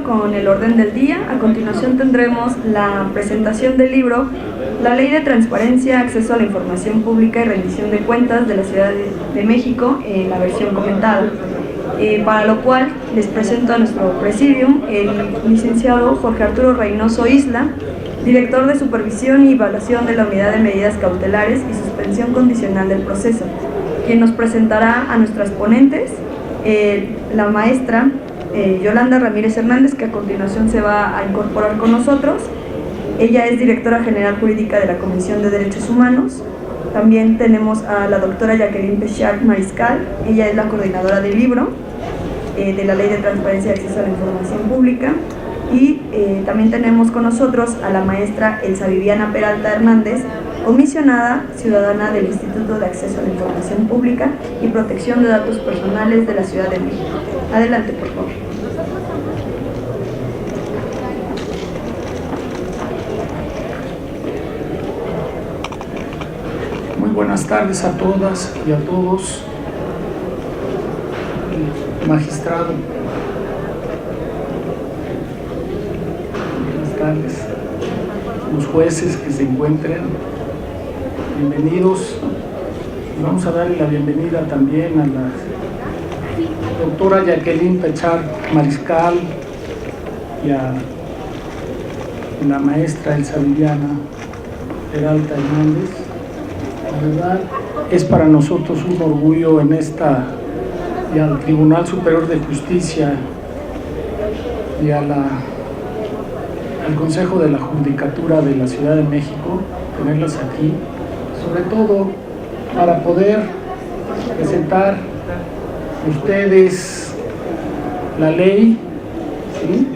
con el orden del día. A continuación tendremos la presentación del libro La Ley de Transparencia, Acceso a la Información Pública y Rendición de Cuentas de la Ciudad de México, en la versión comentada. Para lo cual les presento a nuestro presidium el licenciado Jorge Arturo Reynoso Isla, director de Supervisión y Evaluación de la Unidad de Medidas Cautelares y Suspensión Condicional del Proceso, quien nos presentará a nuestras ponentes, la maestra Yolanda Ramírez Hernández, que a continuación se va a incorporar con nosotros. Ella es directora general jurídica de la Comisión de Derechos Humanos. También tenemos a la doctora Jacqueline Pechard Mariscal. Ella es la coordinadora del libro de la Ley de Transparencia y Acceso a la Información Pública. Y también tenemos con nosotros a la maestra Elsa Viviana Peralta Hernández, comisionada ciudadana del Instituto de Acceso a la Información Pública y Protección de Datos Personales de la Ciudad de México. Adelante, por favor. Muy buenas tardes a todas y a todos. Magistrado. Buenas tardes. Los jueces que se encuentren, bienvenidos. Vamos a darle la bienvenida también a la doctora Jacqueline Pechard Mariscal y a la maestra Elsa Viviana Peralta Hernández. La verdad es para nosotros un orgullo y al Tribunal Superior de Justicia y al Consejo de la Judicatura de la Ciudad de México, tenerlas aquí, sobre todo para poder presentar a ustedes la ley, ¿sí?,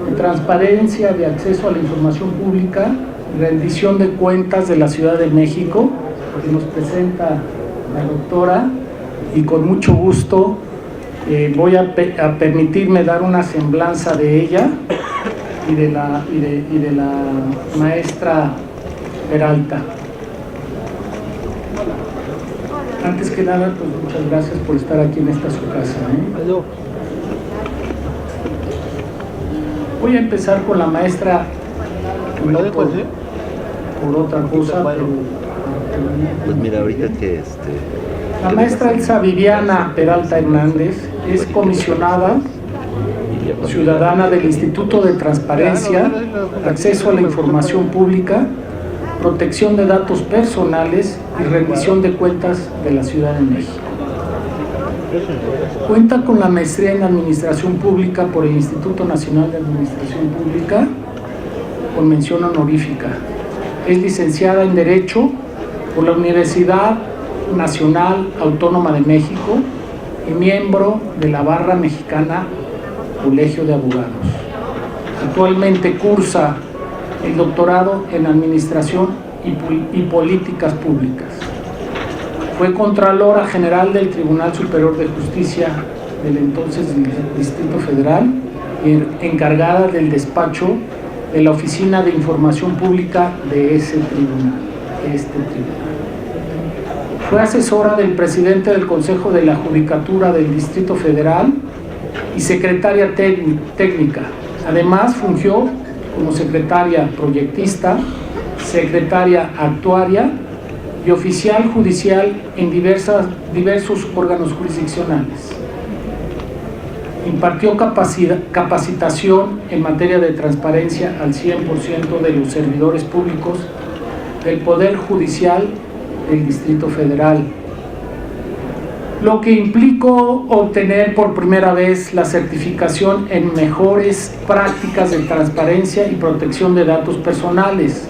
de transparencia, de acceso a la información pública, rendición de cuentas de la Ciudad de México, que nos presenta la doctora, y con mucho gusto voy a permitirme dar una semblanza de ella y de la maestra Peralta. Antes que nada, pues muchas gracias por estar aquí en esta su casa. Voy a empezar con la maestra, no por otra cosa, pero pues mira, ahorita que la maestra Elsa Viviana Peralta Hernández es comisionada ciudadana del Instituto de Transparencia, Acceso a la Información Pública, Protección de Datos Personales y Rendición de Cuentas de la Ciudad de México. Cuenta con la maestría en Administración Pública por el Instituto Nacional de Administración Pública, con mención honorífica. Es licenciada en Derecho por la Universidad Nacional Autónoma de México y miembro de la Barra Mexicana Colegio de Abogados. Actualmente cursa el doctorado en Administración y Políticas Públicas. Fue Contralora General del Tribunal Superior de Justicia del entonces Distrito Federal y encargada del despacho de la Oficina de Información Pública de este tribunal. Fue asesora del presidente del Consejo de la Judicatura del Distrito Federal y secretaria técnica. Además, fungió como secretaria proyectista, secretaria actuaria y oficial judicial en diversos órganos jurisdiccionales. Impartió capacitación en materia de transparencia al 100% de los servidores públicos del Poder Judicial del Distrito Federal, lo que implicó obtener por primera vez la certificación en mejores prácticas de transparencia y protección de datos personales.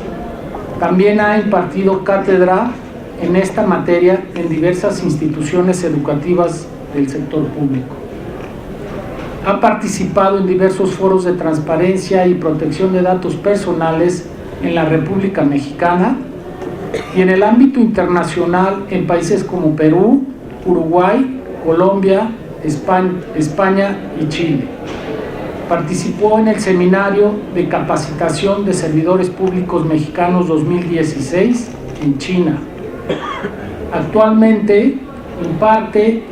También ha impartido cátedra en esta materia en diversas instituciones educativas del sector público. Ha participado en diversos foros de transparencia y protección de datos personales en la República Mexicana y en el ámbito internacional en países como Perú, Uruguay, Colombia, España y Chile. Participó en el Seminario de Capacitación de Servidores Públicos Mexicanos 2016 en China. Actualmente imparte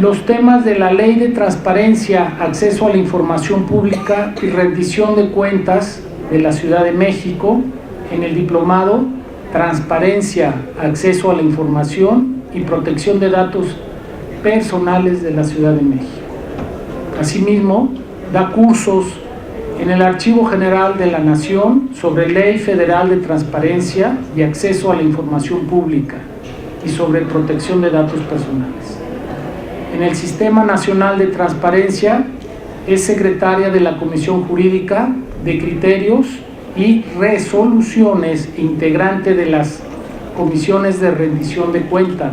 Los temas de la Ley de Transparencia, Acceso a la Información Pública y Rendición de Cuentas de la Ciudad de México en el diplomado Transparencia, Acceso a la Información y Protección de Datos Personales de la Ciudad de México. Asimismo, da cursos en el Archivo General de la Nación sobre Ley Federal de Transparencia y Acceso a la Información Pública y sobre protección de datos personales. En el Sistema Nacional de Transparencia es secretaria de la Comisión Jurídica de Criterios y Resoluciones, integrante de las comisiones de rendición de cuenta,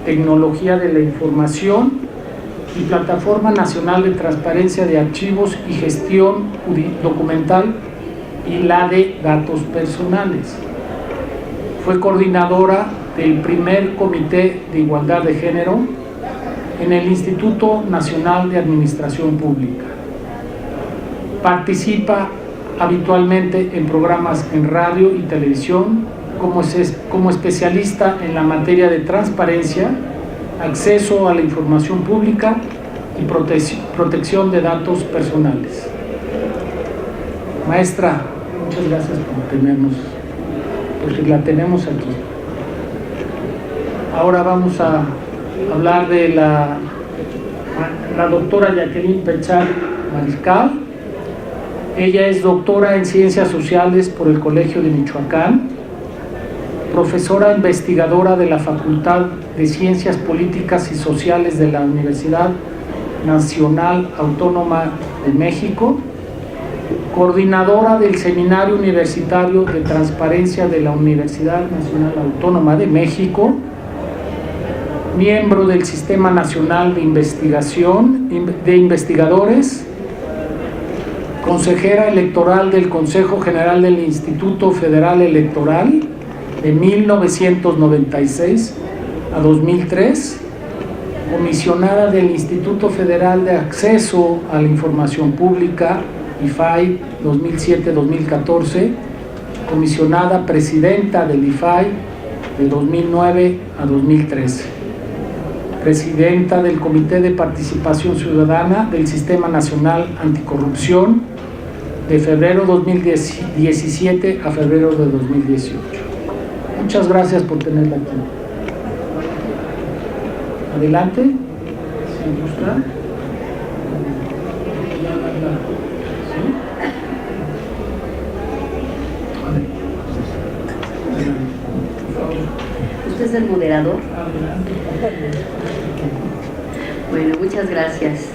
tecnología de la información y Plataforma Nacional de Transparencia de Archivos y Gestión Documental y la de Datos Personales. Fue coordinadora del primer Comité de Igualdad de Género en el Instituto Nacional de Administración Pública. Participa habitualmente en programas en radio y televisión como especialista en la materia de transparencia, acceso a la información pública y protección de datos personales. Maestra, muchas gracias por tenernos, porque la tenemos aquí. Ahora vamos a hablar de la doctora Jacqueline Pechal Mariscal. Ella es doctora en Ciencias Sociales por el Colegio de Michoacán, profesora investigadora de la Facultad de Ciencias Políticas y Sociales de la Universidad Nacional Autónoma de México, coordinadora del Seminario Universitario de Transparencia de la Universidad Nacional Autónoma de México, miembro del Sistema Nacional de Investigadores, consejera electoral del Consejo General del Instituto Federal Electoral de 1996 a 2003, comisionada del Instituto Federal de Acceso a la Información Pública, IFAI 2007-2014, comisionada presidenta del IFAI de 2009 a 2013, presidenta del Comité de Participación Ciudadana del Sistema Nacional Anticorrupción de febrero 2017 a febrero de 2018. Muchas gracias por tenerla aquí. Adelante, si gusta. ¿Usted es el moderador? Bueno, muchas gracias.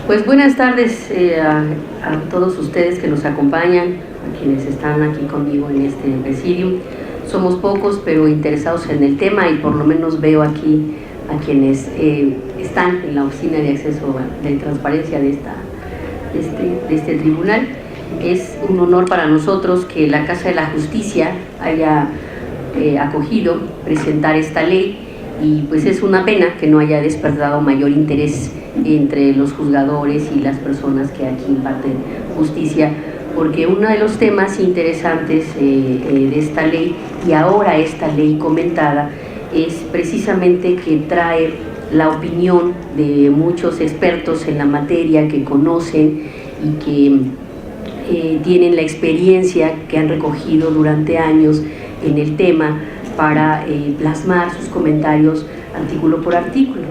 Pues buenas tardes a todos ustedes que nos acompañan, a quienes están aquí conmigo en este presidium. Somos pocos, pero interesados en el tema, y por lo menos veo aquí a quienes están en la oficina de acceso de transparencia de este tribunal. Es un honor para nosotros que la Casa de la Justicia haya acogido presentar esta ley, y pues es una pena que no haya despertado mayor interés entre los juzgadores y las personas que aquí imparten justicia, porque uno de los temas interesantes de esta ley, y ahora esta ley comentada, es precisamente que trae la opinión de muchos expertos en la materia que conocen y que tienen la experiencia que han recogido durante años en el tema para plasmar sus comentarios artículo por artículo.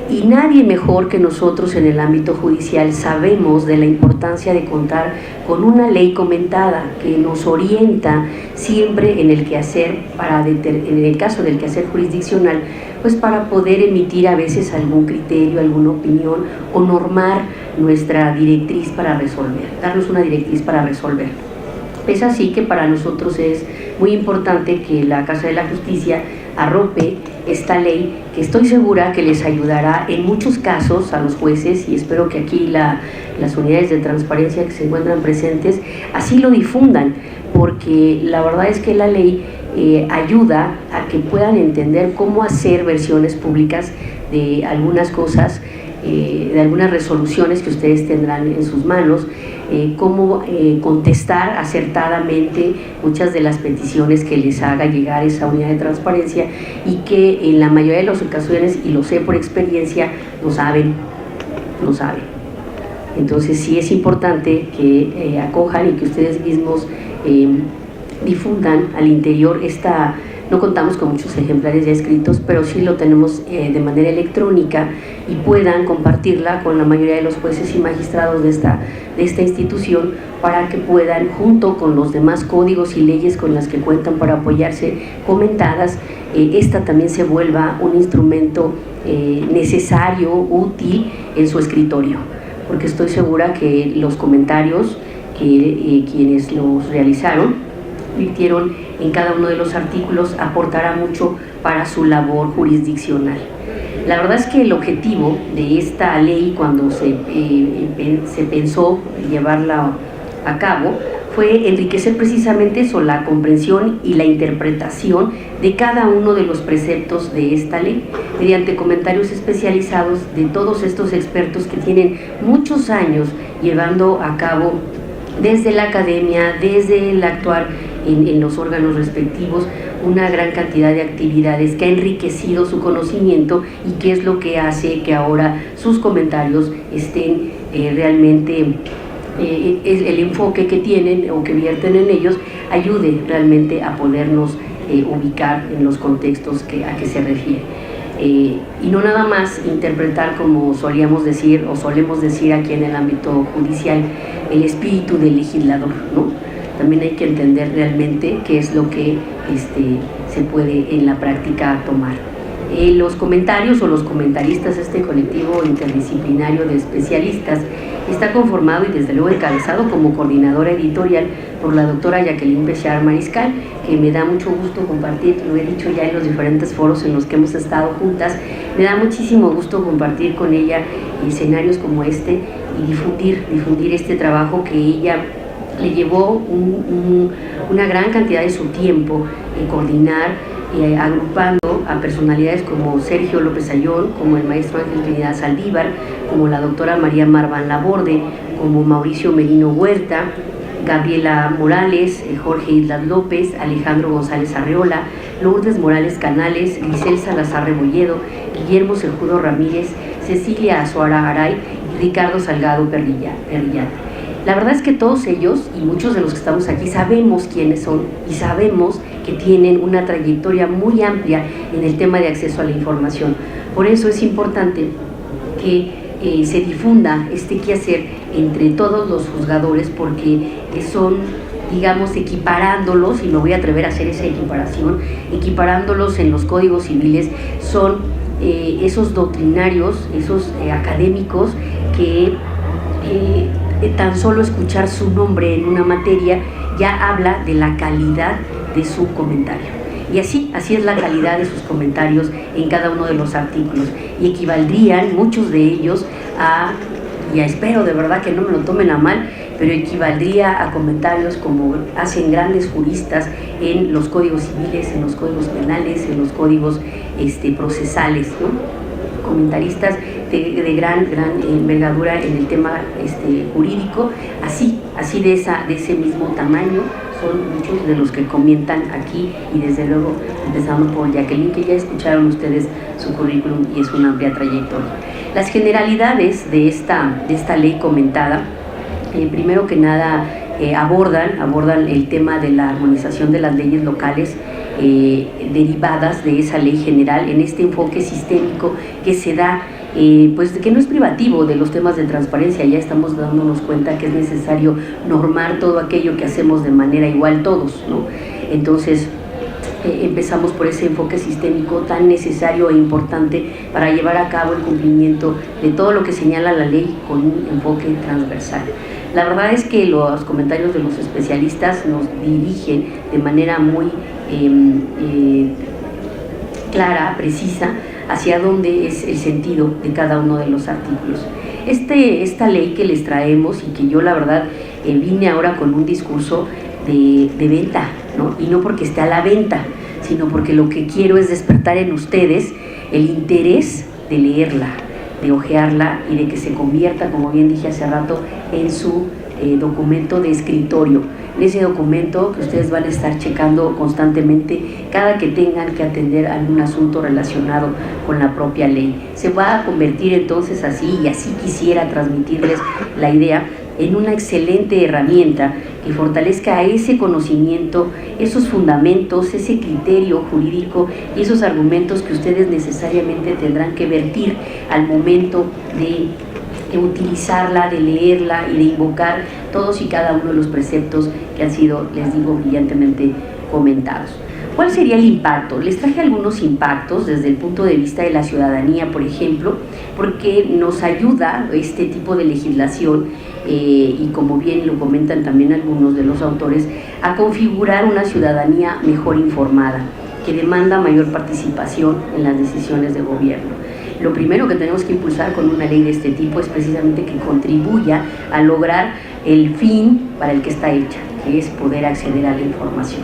Y nadie mejor que nosotros en el ámbito judicial sabemos de la importancia de contar con una ley comentada que nos orienta siempre en el quehacer, en el caso del quehacer jurisdiccional, pues para poder emitir a veces algún criterio, alguna opinión, o normar nuestra directriz para resolver, darnos una directriz para resolver. Es así que para nosotros es muy importante que la Casa de la Justicia arrope esta ley, que estoy segura que les ayudará en muchos casos a los jueces, y espero que aquí las unidades de transparencia que se encuentran presentes así lo difundan, porque la verdad es que la ley ayuda a que puedan entender cómo hacer versiones públicas de algunas cosas, de algunas resoluciones que ustedes tendrán en sus manos, cómo contestar acertadamente muchas de las peticiones que les haga llegar esa unidad de transparencia, y que en la mayoría de las ocasiones, y lo sé por experiencia, no saben. Entonces sí es importante que acojan y que ustedes mismos difundan al interior esta. No contamos con muchos ejemplares ya escritos, pero sí lo tenemos de manera electrónica, y puedan compartirla con la mayoría de los jueces y magistrados de esta institución, para que puedan, junto con los demás códigos y leyes con las que cuentan para apoyarse, comentadas, esta también se vuelva un instrumento necesario, útil en su escritorio, porque estoy segura que los comentarios que quienes los realizaron, virtieron en cada uno de los artículos, aportará mucho para su labor jurisdiccional. La verdad es que el objetivo de esta ley, cuando se pensó llevarla a cabo, fue enriquecer precisamente eso, la comprensión y la interpretación de cada uno de los preceptos de esta ley, mediante comentarios especializados de todos estos expertos que tienen muchos años llevando a cabo, desde la academia, desde el actuar en los órganos respectivos, una gran cantidad de actividades que ha enriquecido su conocimiento, y que es lo que hace que ahora sus comentarios estén realmente, el enfoque que tienen o que vierten en ellos, ayude realmente a podernos ubicar en los contextos a que se refiere. Y no nada más interpretar, como solíamos decir o solemos decir aquí en el ámbito judicial, el espíritu del legislador, ¿no? También hay que entender realmente qué es lo que se puede en la práctica tomar. Los comentarios o los comentaristas, este colectivo interdisciplinario de especialistas, está conformado y desde luego encabezado como coordinadora editorial por la doctora Jacqueline Béchard Mariscal, que me da mucho gusto compartir, lo he dicho ya en los diferentes foros en los que hemos estado juntas, me da muchísimo gusto compartir con ella escenarios como este y difundir este trabajo que ella le llevó una gran cantidad de su tiempo en coordinar, agrupando a personalidades como Sergio López Ayón, como el maestro Ángel Trinidad Saldívar, como la doctora María Marván Laborde, como Mauricio Merino Huerta, Gabriela Morales, Jorge Islas López, Alejandro González Arreola, Lourdes Morales Canales, Grisel Salazar Rebolledo, Guillermo Sejudo Ramírez, Cecilia Azuara Aray y Ricardo Salgado Perrillán. La verdad es que todos ellos y muchos de los que estamos aquí sabemos quiénes son, y sabemos que tienen una trayectoria muy amplia en el tema de acceso a la información. Por eso es importante que se difunda este quehacer entre todos los juzgadores, porque son, digamos, equiparándolos, y me voy a atrever a hacer esa equiparación, equiparándolos en los códigos civiles, son esos doctrinarios, esos académicos que tan solo escuchar su nombre en una materia ya habla de la calidad de su comentario. Y así es la calidad de sus comentarios en cada uno de los artículos, y equivaldrían muchos de ellos y espero de verdad que no me lo tomen a mal, pero equivaldría a comentarios como hacen grandes juristas en los códigos civiles, en los códigos penales, en los códigos procesales, ¿no? Comentaristas de gran envergadura en el tema jurídico, así de ese mismo tamaño son muchos de los que comentan aquí, y desde luego empezando por Jacqueline, que ya escucharon ustedes su currículum y es una amplia trayectoria. Las generalidades de esta ley comentada, primero que nada abordan el tema de la armonización de las leyes locales derivadas de esa ley general, en este enfoque sistémico que se da, pues que no es privativo de los temas de transparencia. Ya estamos dándonos cuenta que es necesario normar todo aquello que hacemos de manera igual todos, ¿no? Entonces empezamos por ese enfoque sistémico tan necesario e importante para llevar a cabo el cumplimiento de todo lo que señala la ley con un enfoque transversal. La verdad es que los comentarios de los especialistas nos dirigen de manera muy clara, precisa, hacia dónde es el sentido de cada uno de los artículos. Esta ley que les traemos, y que yo la verdad vine ahora con un discurso de venta, ¿no? Y no porque esté a la venta, sino porque lo que quiero es despertar en ustedes el interés de leerla, de hojearla y de que se convierta, como bien dije hace rato, en su documento de escritorio. En ese documento que ustedes van a estar checando constantemente cada que tengan que atender algún asunto relacionado con la propia ley. Se va a convertir entonces así, y así quisiera transmitirles la idea, en una excelente herramienta que fortalezca ese conocimiento, esos fundamentos, ese criterio jurídico y esos argumentos que ustedes necesariamente tendrán que vertir al momento de utilizarla, de leerla y de invocar todos y cada uno de los preceptos que han sido, les digo, brillantemente comentados. ¿Cuál sería el impacto? Les traje algunos impactos desde el punto de vista de la ciudadanía, por ejemplo, porque nos ayuda este tipo de legislación y como bien lo comentan también algunos de los autores, a configurar una ciudadanía mejor informada, que demanda mayor participación en las decisiones de gobierno. Lo primero que tenemos que impulsar con una ley de este tipo es precisamente que contribuya a lograr el fin para el que está hecha, que es poder acceder a la información,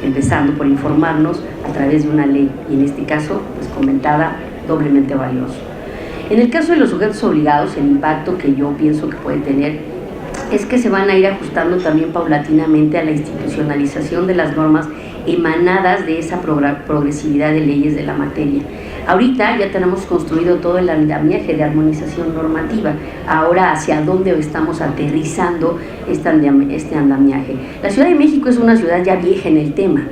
empezando por informarnos a través de una ley, y en este caso, pues comentada, doblemente valioso. En el caso de los sujetos obligados, el impacto que yo pienso que puede tener es que se van a ir ajustando también paulatinamente a la institucionalización de las normas emanadas de esa progresividad de leyes de la materia. Ahorita ya tenemos construido todo el andamiaje de armonización normativa. Ahora, ¿hacia dónde estamos aterrizando este andamiaje? La Ciudad de México es una ciudad ya vieja en el tema,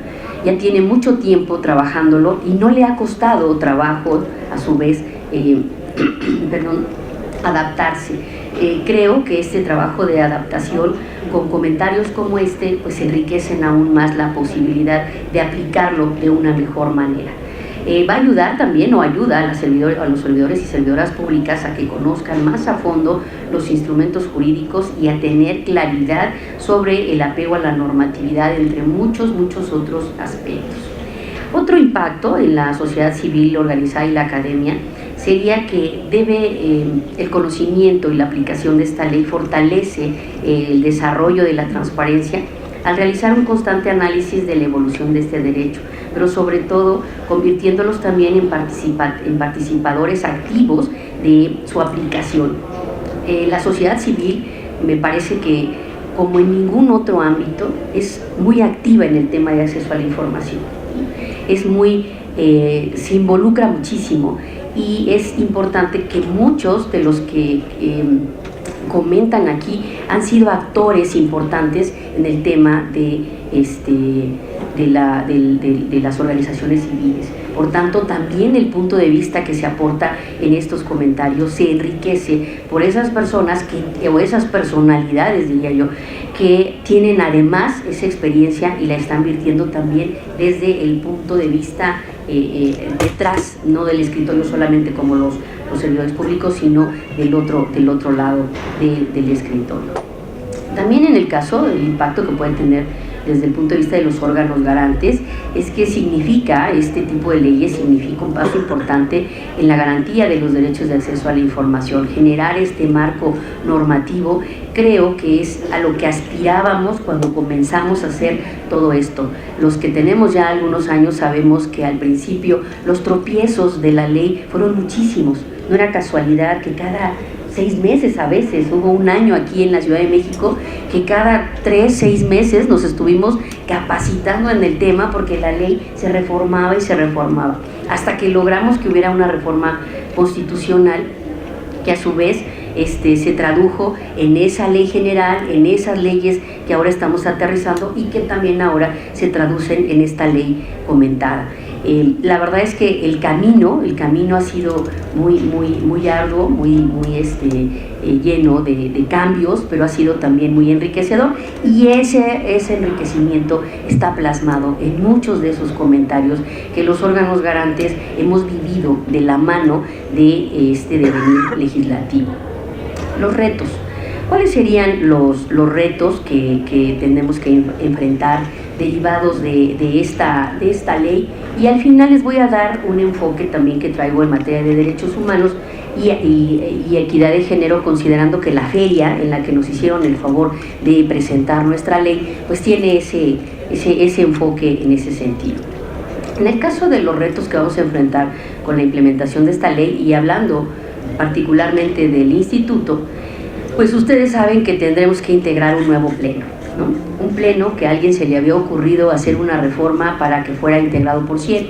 ya tiene mucho tiempo trabajándolo y no le ha costado trabajo, a su vez, adaptarse. Creo que este trabajo de adaptación, con comentarios como este, pues enriquecen aún más la posibilidad de aplicarlo de una mejor manera. Va a ayudar también, o ayuda a los servidores y servidoras públicas a que conozcan más a fondo los instrumentos jurídicos y a tener claridad sobre el apego a la normatividad, entre muchos otros aspectos. Otro impacto en la sociedad civil organizada y la academia sería que el conocimiento y la aplicación de esta ley fortalece el desarrollo de la transparencia al realizar un constante análisis de la evolución de este derecho, pero sobre todo convirtiéndolos también en participadores activos de su aplicación. La sociedad civil, me parece que, como en ningún otro ámbito, es muy activa en el tema de acceso a la información. Se involucra muchísimo, y es importante que muchos de los que comentan aquí han sido actores importantes en el tema de las organizaciones civiles. Por tanto, también el punto de vista que se aporta en estos comentarios se enriquece por esas personas o esas personalidades, diría yo, que tienen además esa experiencia y la están virtiendo también desde el punto de vista detrás, no del escritorio solamente como los servidores públicos, sino del otro lado del escritorio. También en el caso del impacto que pueden tener desde el punto de vista de los órganos garantes, es que este tipo de leyes significa un paso importante en la garantía de los derechos de acceso a la información. Generar este marco normativo creo que es a lo que aspirábamos cuando comenzamos a hacer todo esto. Los que tenemos ya algunos años sabemos que al principio los tropiezos de la ley fueron muchísimos. No era casualidad que cada 6 meses, a veces, hubo un año aquí en la Ciudad de México que cada 3-6 meses nos estuvimos capacitando en el tema, porque la ley se reformaba y se reformaba, hasta que logramos que hubiera una reforma constitucional que a su vez se tradujo en esa ley general, en esas leyes que ahora estamos aterrizando y que también ahora se traducen en esta ley comentada. La verdad es que el camino ha sido muy arduo, muy lleno de cambios, pero ha sido también muy enriquecedor, y ese enriquecimiento está plasmado en muchos de esos comentarios que los órganos garantes hemos vivido de la mano de este devenir legislativo. Los retos. ¿Cuáles serían los retos que tenemos que enfrentar derivados de esta ley? Y al final les voy a dar un enfoque también que traigo en materia de derechos humanos y equidad de género, considerando que la feria en la que nos hicieron el favor de presentar nuestra ley, pues tiene ese enfoque en ese sentido. En el caso de los retos que vamos a enfrentar con la implementación de esta ley, y hablando particularmente del instituto, Pues ustedes saben que tendremos que integrar un nuevo pleno, ¿no? Un pleno que a alguien se le había ocurrido hacer una reforma para que fuera integrado por 7,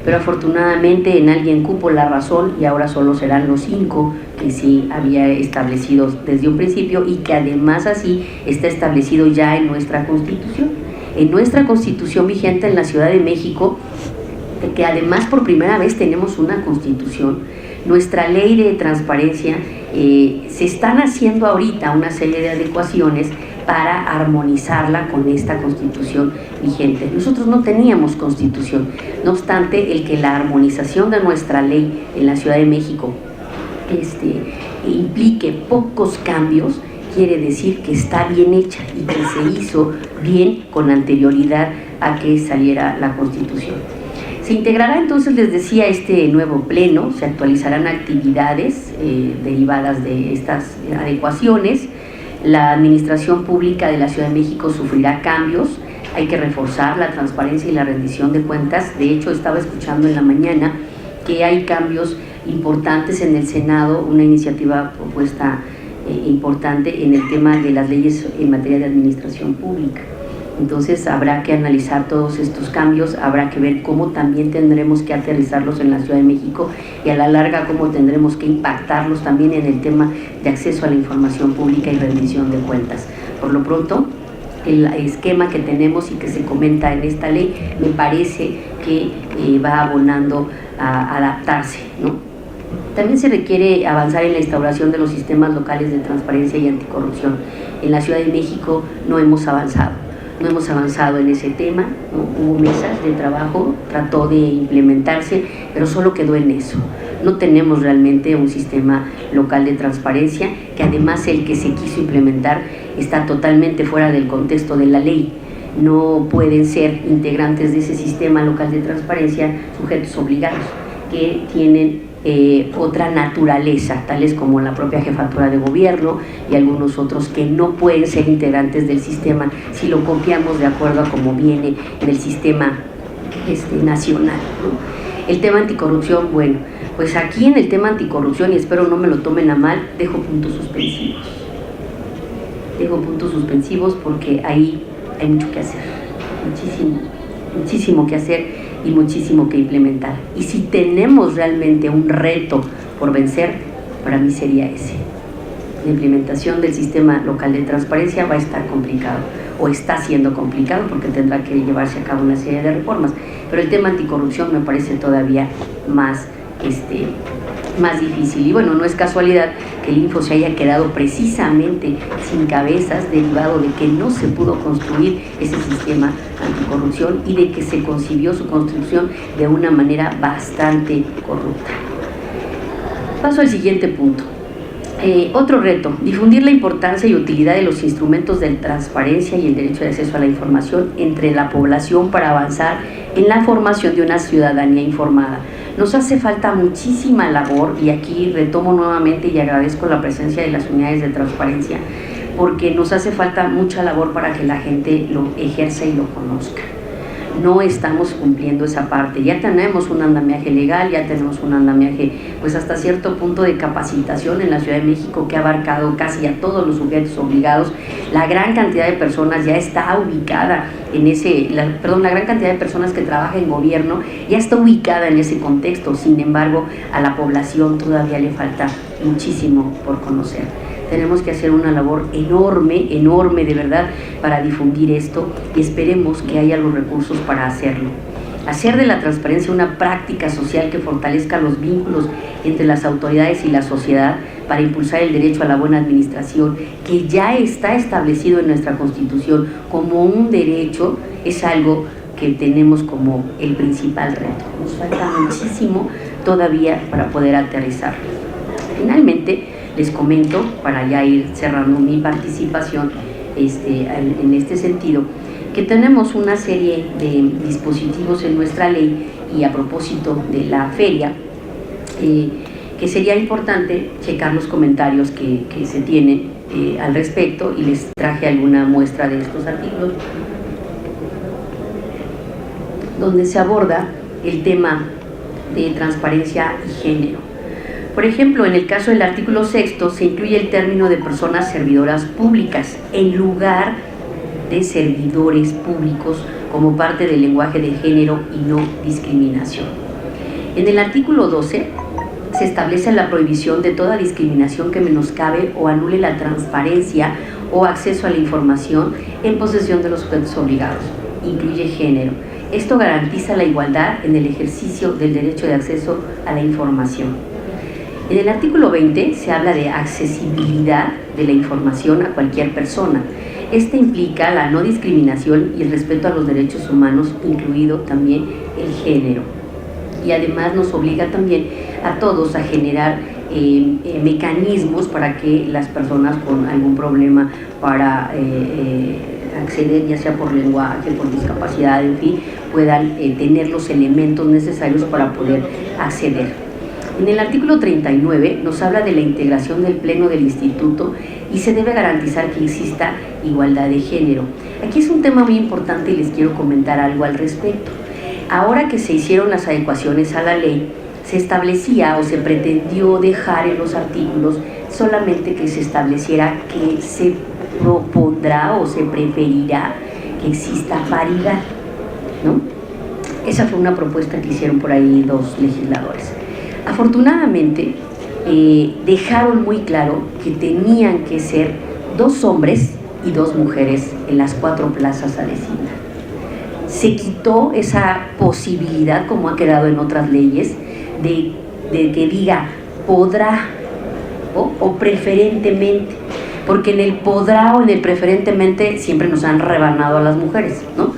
pero afortunadamente en alguien cupo la razón y ahora solo serán los 5 que sí había establecido desde un principio, y que además así está establecido ya en nuestra Constitución. En nuestra Constitución vigente en la Ciudad de México, que además por primera vez tenemos una Constitución, nuestra ley de transparencia, se están haciendo ahorita una serie de adecuaciones para armonizarla con esta Constitución vigente. Nosotros no teníamos Constitución, no obstante, el que la armonización de nuestra ley en la Ciudad de México implique pocos cambios, quiere decir que está bien hecha y que se hizo bien con anterioridad a que saliera la Constitución. Se integrará entonces, les decía, este nuevo pleno, se actualizarán actividades derivadas de estas adecuaciones. La administración pública de la Ciudad de México sufrirá cambios, hay que reforzar la transparencia y la rendición de cuentas. De hecho, estaba escuchando en la mañana que hay cambios importantes en el Senado, una iniciativa propuesta importante en el tema de las leyes en materia de administración pública. Entonces habrá que analizar todos estos cambios, habrá que ver cómo también tendremos que aterrizarlos en la Ciudad de México y a la larga cómo tendremos que impactarlos también en el tema de acceso a la información pública y rendición de cuentas. Por lo pronto, el esquema que tenemos y que se comenta en esta ley me parece que va abonando a adaptarse, ¿no? También se requiere avanzar en la instauración de los sistemas locales de transparencia y anticorrupción. En la Ciudad de México no hemos avanzado en ese tema, ¿no? Hubo mesas de trabajo, trató de implementarse, pero solo quedó en eso. No tenemos realmente un sistema local de transparencia, que además el que se quiso implementar está totalmente fuera del contexto de la ley. No pueden ser integrantes de ese sistema local de transparencia sujetos obligados, que tienen otra naturaleza, tales como la propia jefatura de gobierno y algunos otros que no pueden ser integrantes del sistema si lo copiamos de acuerdo a cómo viene en el sistema nacional, ¿no? El tema anticorrupción, bueno, pues aquí en el tema anticorrupción, y espero no me lo tomen a mal, dejo puntos suspensivos porque ahí hay mucho que hacer, muchísimo que hacer y muchísimo que implementar. Y si tenemos realmente un reto por vencer, para mí sería ese. La implementación del sistema local de transparencia va a estar complicado, o está siendo complicado, porque tendrá que llevarse a cabo una serie de reformas, pero el tema anticorrupción me parece todavía más difícil. Y bueno, no es casualidad que el Info se haya quedado precisamente sin cabezas, derivado de que no se pudo construir ese sistema anticorrupción y de que se concibió su construcción de una manera bastante corrupta. Paso al siguiente punto. Otro reto, difundir la importancia y utilidad de los instrumentos de transparencia y el derecho de acceso a la información entre la población para avanzar en la formación de una ciudadanía informada. Nos hace falta muchísima labor, y aquí retomo nuevamente y agradezco la presencia de las unidades de transparencia, porque nos hace falta mucha labor para que la gente lo ejerza y lo conozca. No estamos cumpliendo esa parte. Ya tenemos un andamiaje legal, ya tenemos un andamiaje pues hasta cierto punto de capacitación en la Ciudad de México, que ha abarcado casi a todos los sujetos obligados. La gran cantidad de personas ya está ubicada en la gran cantidad de personas que trabaja en gobierno ya está ubicada en ese contexto. Sin embargo, a la población todavía le falta muchísimo por conocer. Tenemos que hacer una labor enorme de verdad para difundir esto, y esperemos que haya los recursos para hacerlo. Hacer de la transparencia una práctica social que fortalezca los vínculos entre las autoridades y la sociedad para impulsar el derecho a la buena administración, que ya está establecido en nuestra Constitución como un derecho, es algo que tenemos como el principal reto. Nos falta muchísimo todavía para poder aterrizarlo. Finalmente, les comento, para ya ir cerrando mi participación en este sentido, que tenemos una serie de dispositivos en nuestra ley, y a propósito de la feria, que sería importante checar los comentarios que se tienen al respecto, y les traje alguna muestra de estos artículos donde se aborda el tema de transparencia y género. Por ejemplo, en el caso del artículo 6 se incluye el término de personas servidoras públicas en lugar de servidores públicos como parte del lenguaje de género y no discriminación. En el artículo 12 se establece la prohibición de toda discriminación que menoscabe o anule la transparencia o acceso a la información en posesión de los sujetos obligados. Incluye género. Esto garantiza la igualdad en el ejercicio del derecho de acceso a la información. En el artículo 20 se habla de accesibilidad de la información a cualquier persona. Este implica la no discriminación y el respeto a los derechos humanos, incluido también el género. Y además nos obliga también a todos a generar mecanismos para que las personas con algún problema para acceder, ya sea por lenguaje, por discapacidad, en fin, puedan tener los elementos necesarios para poder acceder. En el artículo 39 nos habla de la integración del Pleno del Instituto y se debe garantizar que exista igualdad de género. Aquí es un tema muy importante y les quiero comentar algo al respecto. Ahora que se hicieron las adecuaciones a la ley, se establecía o se pretendió dejar en los artículos solamente que se estableciera que se propondrá o se preferirá que exista paridad, ¿no? Esa fue una propuesta que hicieron por ahí dos legisladores. Afortunadamente, dejaron muy claro que tenían que ser 2 hombres y 2 mujeres en las 4 plazas a designar. Se quitó esa posibilidad, como ha quedado en otras leyes, de que diga podrá o preferentemente, porque en el podrá o en el preferentemente siempre nos han rebanado a las mujeres, ¿no?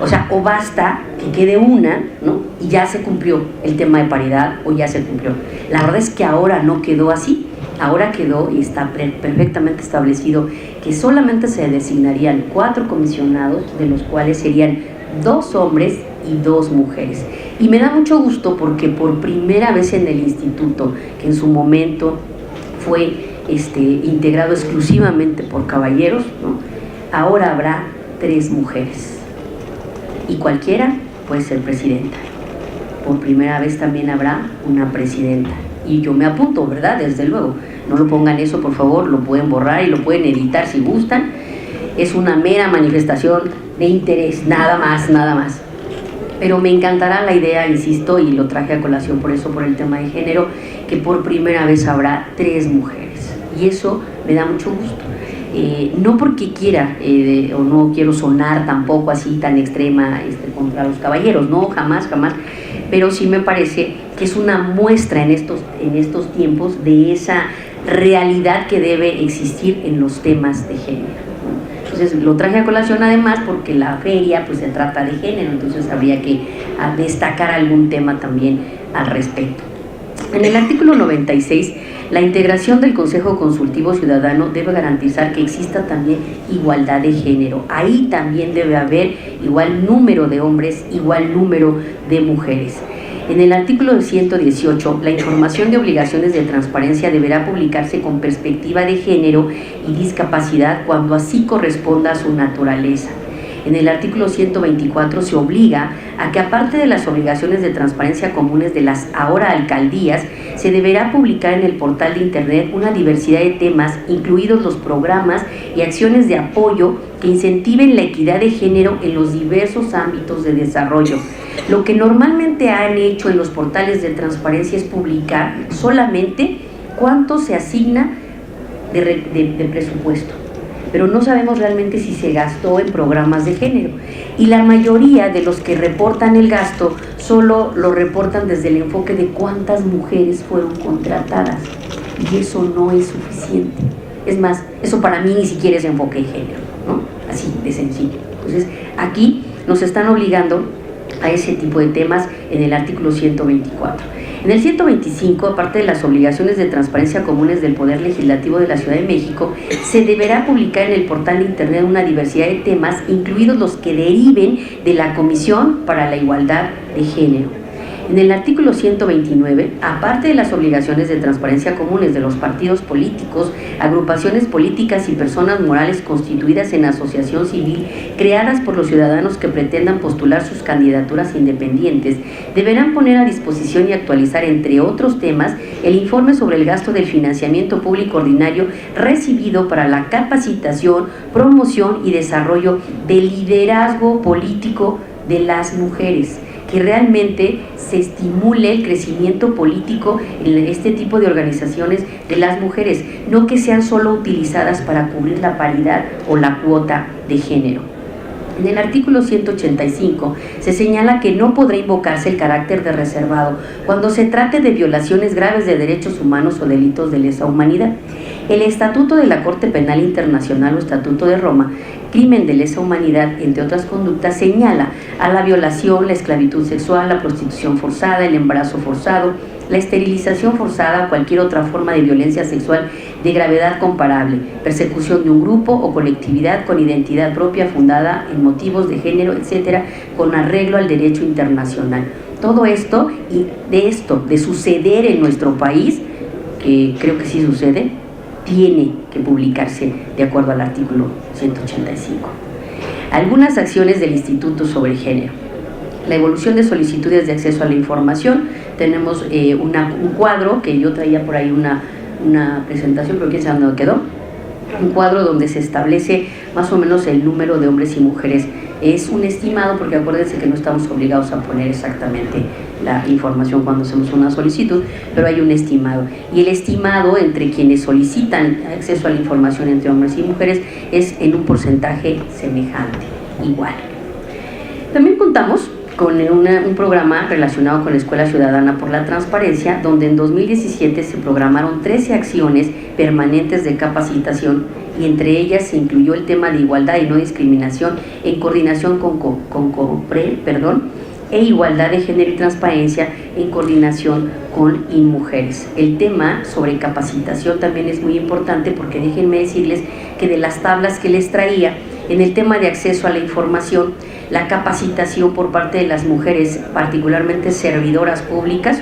O sea, o basta que quede una, ¿no? Y ya se cumplió el tema de paridad o ya se cumplió. La verdad es que ahora no quedó así. Ahora quedó y está perfectamente establecido que solamente se designarían 4 comisionados, de los cuales serían 2 hombres y 2 mujeres. Y me da mucho gusto porque por primera vez en el instituto, que en su momento fue integrado exclusivamente por caballeros, ¿no? Ahora habrá 3 mujeres. Y cualquiera puede ser presidenta. Por primera vez también habrá una presidenta. Y yo me apunto, ¿verdad? Desde luego. No lo pongan eso, por favor, lo pueden borrar y lo pueden editar si gustan. Es una mera manifestación de interés, nada más, nada más. Pero me encantará la idea, insisto, y lo traje a colación por eso, por el tema de género, que por primera vez habrá 3 mujeres. Y eso me da mucho gusto. No porque quiera o no quiero sonar tampoco así tan extrema contra los caballeros, no, jamás, pero sí me parece que es una muestra en estos tiempos de esa realidad que debe existir en los temas de género. Entonces lo traje a colación además porque la feria pues se trata de género, entonces habría que destacar algún tema también al respecto. En el artículo 96, la integración del Consejo Consultivo Ciudadano debe garantizar que exista también igualdad de género. Ahí también debe haber igual número de hombres, igual número de mujeres. En el artículo 118, la información de obligaciones de transparencia deberá publicarse con perspectiva de género y discapacidad cuando así corresponda a su naturaleza. En el artículo 124 se obliga a que, aparte de las obligaciones de transparencia comunes de las ahora alcaldías, se deberá publicar en el portal de internet una diversidad de temas, incluidos los programas y acciones de apoyo que incentiven la equidad de género en los diversos ámbitos de desarrollo. Lo que normalmente han hecho en los portales de transparencia es publicar solamente cuánto se asigna de presupuesto, pero no sabemos realmente si se gastó en programas de género. Y la mayoría de los que reportan el gasto solo lo reportan desde el enfoque de cuántas mujeres fueron contratadas. Y eso no es suficiente. Es más, eso para mí ni siquiera es enfoque de género, ¿no? Así de sencillo. Entonces, aquí nos están obligando a ese tipo de temas en el artículo 124. En el 125, aparte de las obligaciones de transparencia comunes del Poder Legislativo de la Ciudad de México, se deberá publicar en el portal de internet una diversidad de temas, incluidos los que deriven de la Comisión para la Igualdad de Género. En el artículo 129, aparte de las obligaciones de transparencia comunes de los partidos políticos, agrupaciones políticas y personas morales constituidas en asociación civil creadas por los ciudadanos que pretendan postular sus candidaturas independientes, deberán poner a disposición y actualizar, entre otros temas, el informe sobre el gasto del financiamiento público ordinario recibido para la capacitación, promoción y desarrollo del liderazgo político de las mujeres, que realmente se estimule el crecimiento político en este tipo de organizaciones de las mujeres, no que sean solo utilizadas para cubrir la paridad o la cuota de género. En el artículo 185 se señala que no podrá invocarse el carácter de reservado cuando se trate de violaciones graves de derechos humanos o delitos de lesa humanidad. El Estatuto de la Corte Penal Internacional o Estatuto de Roma, crimen de lesa humanidad, entre otras conductas, señala a la violación, la esclavitud sexual, la prostitución forzada, el embarazo forzado, la esterilización forzada o cualquier otra forma de violencia sexual de gravedad comparable, persecución de un grupo o colectividad con identidad propia fundada en motivos de género, etcétera, con arreglo al derecho internacional. Todo esto, y de suceder en nuestro país, que creo que sí sucede, tiene que publicarse de acuerdo al artículo 185. Algunas acciones del Instituto sobre Género. La evolución de solicitudes de acceso a la información. Tenemos un cuadro que yo traía por ahí una presentación, pero quién sabe dónde quedó. Un cuadro donde se establece más o menos el número de hombres y mujeres. Es un estimado, porque acuérdense que no estamos obligados a poner exactamente la información cuando hacemos una solicitud, pero hay un estimado. Y el estimado entre quienes solicitan acceso a la información entre hombres y mujeres es en un porcentaje semejante, igual. También contamos con un programa relacionado con la Escuela Ciudadana por la Transparencia, donde en 2017 se programaron 13 acciones permanentes de capacitación, y entre ellas se incluyó el tema de igualdad y no discriminación en coordinación con COPRE, e igualdad de género y transparencia en coordinación con InMujeres. El tema sobre capacitación también es muy importante, porque déjenme decirles que de las tablas que les traía, en el tema de acceso a la información, la capacitación por parte de las mujeres, particularmente servidoras públicas,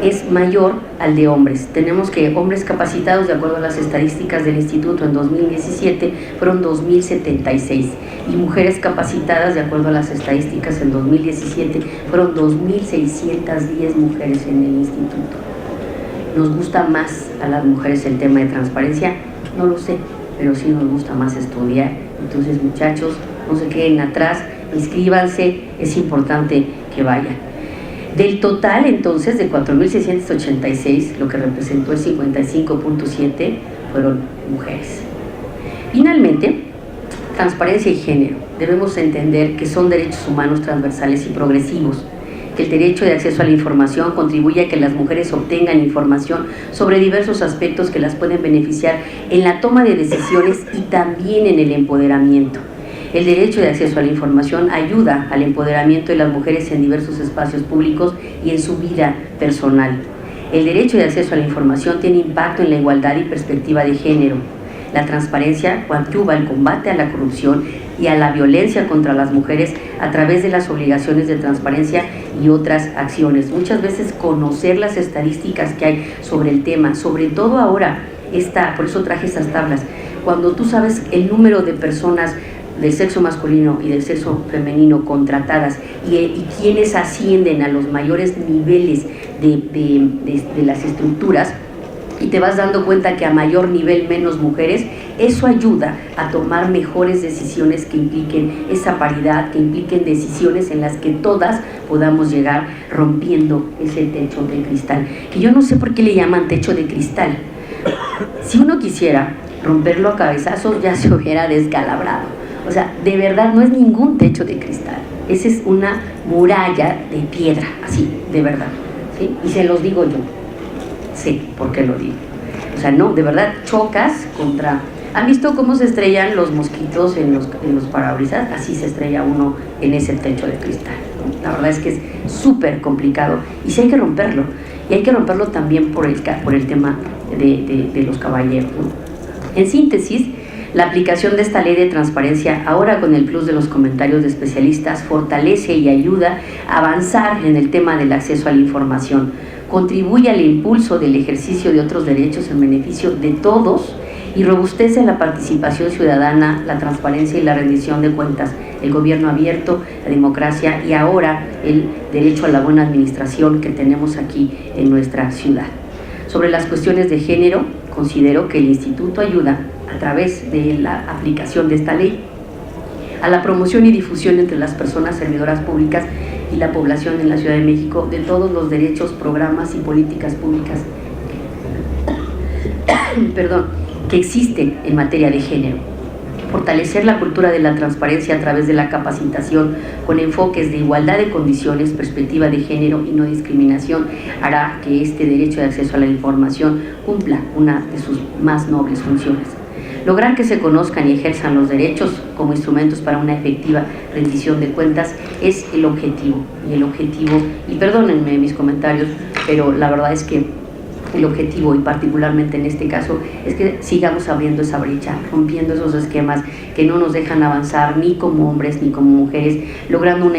es mayor al de hombres. Tenemos que hombres capacitados, de acuerdo a las estadísticas del Instituto, en 2017 fueron 2.076, y mujeres capacitadas, de acuerdo a las estadísticas, en 2017 fueron 2.610 mujeres en el Instituto. ¿Nos gusta más a las mujeres el tema de transparencia? No lo sé, pero sí nos gusta más estudiar. Entonces, muchachos, no se queden atrás, inscríbanse, es importante que vayan. Del total, entonces, de 4.686, lo que representó el 55.7 fueron mujeres. Finalmente, transparencia y género. Debemos entender que son derechos humanos transversales y progresivos, que el derecho de acceso a la información contribuye a que las mujeres obtengan información sobre diversos aspectos que las pueden beneficiar en la toma de decisiones y también en el empoderamiento. El derecho de acceso a la información ayuda al empoderamiento de las mujeres en diversos espacios públicos y en su vida personal. El derecho de acceso a la información tiene impacto en la igualdad y perspectiva de género. La transparencia coadyuva al combate a la corrupción y a la violencia contra las mujeres a través de las obligaciones de transparencia y otras acciones. Muchas veces conocer las estadísticas que hay sobre el tema, sobre todo ahora, por eso traje esas tablas. Cuando tú sabes el número de personas del sexo masculino y del sexo femenino contratadas y quienes ascienden a los mayores niveles de las estructuras, y te vas dando cuenta que a mayor nivel menos mujeres, eso ayuda a tomar mejores decisiones que impliquen esa paridad, que impliquen decisiones en las que todas podamos llegar rompiendo ese techo de cristal, que yo no sé por qué le llaman techo de cristal. Si uno quisiera romperlo a cabezazos, ya se hubiera descalabrado. O sea, de verdad no es ningún techo de cristal, esa es una muralla de piedra, así, de verdad, ¿sí? Y se los digo yo, sé por qué lo digo. O sea, no, de verdad chocas contra... ¿Han visto cómo se estrellan los mosquitos en los parabrisas? Así se estrella uno en ese techo de cristal, ¿no? La verdad es que es súper complicado y sí hay que romperlo. Y hay que romperlo también por el tema de los caballeros, ¿no? En síntesis, La aplicación de esta ley de transparencia, ahora con el plus de los comentarios de especialistas, fortalece y ayuda a avanzar en el tema del acceso a la información, contribuye al impulso del ejercicio de otros derechos en beneficio de todos y robustece la participación ciudadana, la transparencia y la rendición de cuentas, el gobierno abierto, la democracia y ahora el derecho a la buena administración que tenemos aquí en nuestra ciudad. Sobre las cuestiones de género, considero que el Instituto ayuda a través de la aplicación de esta ley a la promoción y difusión entre las personas servidoras públicas y la población en la Ciudad de México de todos los derechos, programas y políticas públicas que existen en materia de género. Fortalecer la cultura de la transparencia a través de la capacitación con enfoques de igualdad de condiciones, perspectiva de género y no discriminación hará que este derecho de acceso a la información cumpla una de sus más nobles funciones. Lograr que se conozcan y ejerzan los derechos como instrumentos para una efectiva rendición de cuentas es el objetivo. Y perdónenme mis comentarios, pero la verdad es que el objetivo, y particularmente en este caso, es que sigamos abriendo esa brecha, rompiendo esos esquemas que no nos dejan avanzar ni como hombres ni como mujeres, logrando una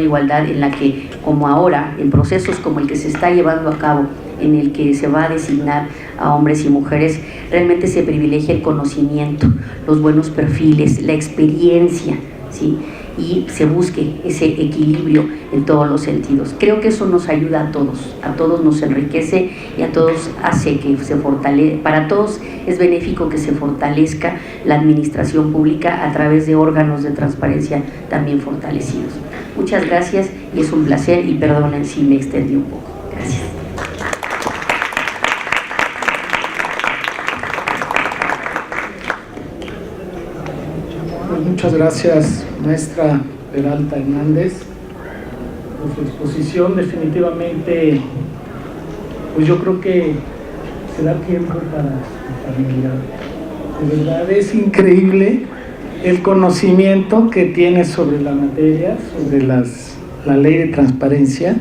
igualdad en la que, como ahora, en procesos como el que se está llevando a cabo, en el que se va a designar a hombres y mujeres, realmente se privilegia el conocimiento, los buenos perfiles, la experiencia, ¿sí? Y se busque ese equilibrio en todos los sentidos. Creo que eso nos ayuda a todos nos enriquece y a todos hace que se fortalezca, para todos es benéfico que se fortalezca la administración pública a través de órganos de transparencia también fortalecidos. Muchas gracias y es un placer y perdonen si me extendí un poco. Gracias. Muchas gracias, maestra Peralta Hernández, por su exposición. Definitivamente, pues yo creo que se da tiempo para mirar. De verdad es increíble el conocimiento que tiene sobre la materia, sobre la ley de transparencia,